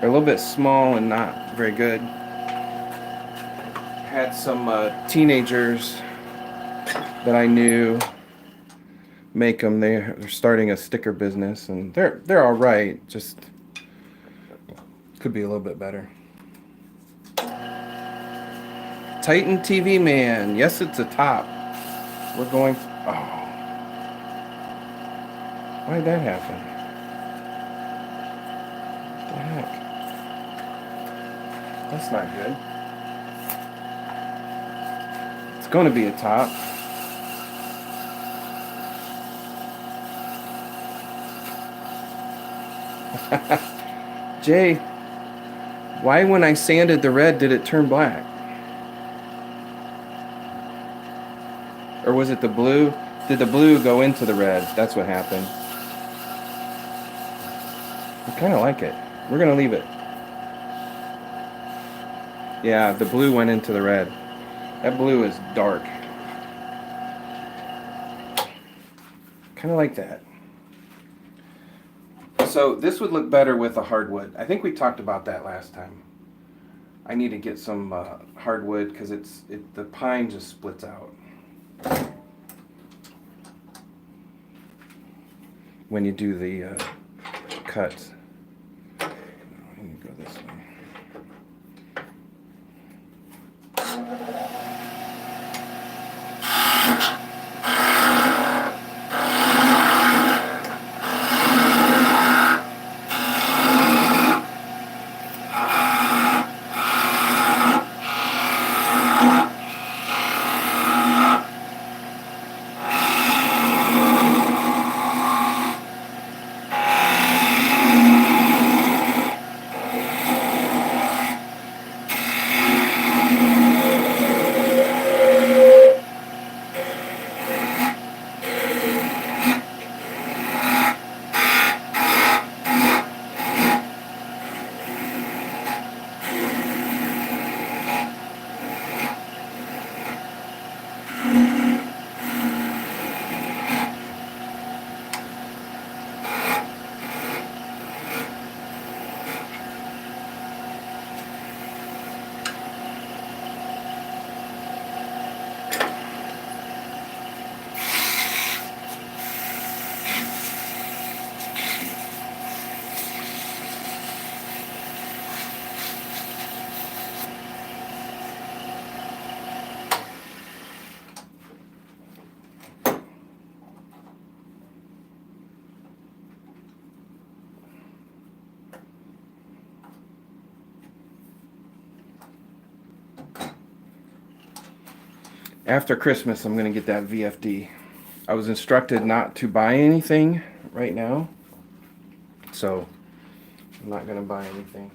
are a little bit small and not very good. Had some teenagers that I knew make them. They're starting a sticker business, and they're all right. Just could be a little bit better. Titan TV Man. Yes, it's a top. We're going. Oh, why did that happen? What the heck? That's not good. It's going to be a top. Jay, why when I sanded the red did it turn black? Or was it the blue? Did the blue go into the red? That's what happened. I kind of like it. We're going to leave it. Yeah, the blue went into the red. That blue is dark. Kind of like that. So this would look better with a hardwood. I think we talked about that last time. I need to get some hardwood because the pine just splits out when you do the cuts. Let me go this way. After Christmas, I'm going to get that VFD. I was instructed not to buy anything right now, so I'm not going to buy anything.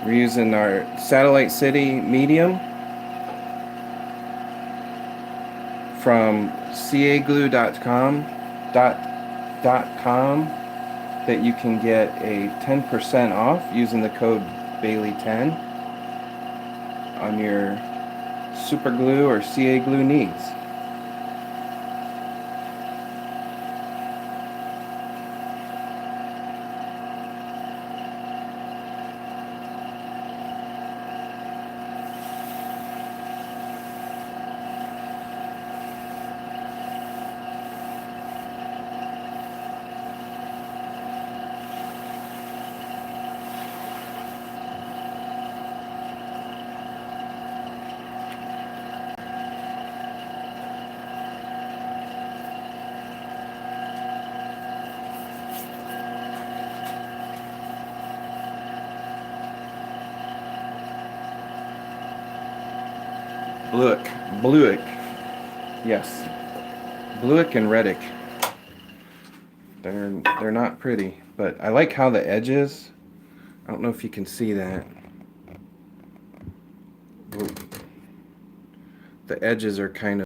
We're using our Satellite City medium from caglue.com that you can get a 10% off using the code Bailey10 on your super glue or CA glue needs. Bluick, yes, Bluick and Reddick. They're not pretty, but I like how the edges. I don't know if you can see that. The edges are kind of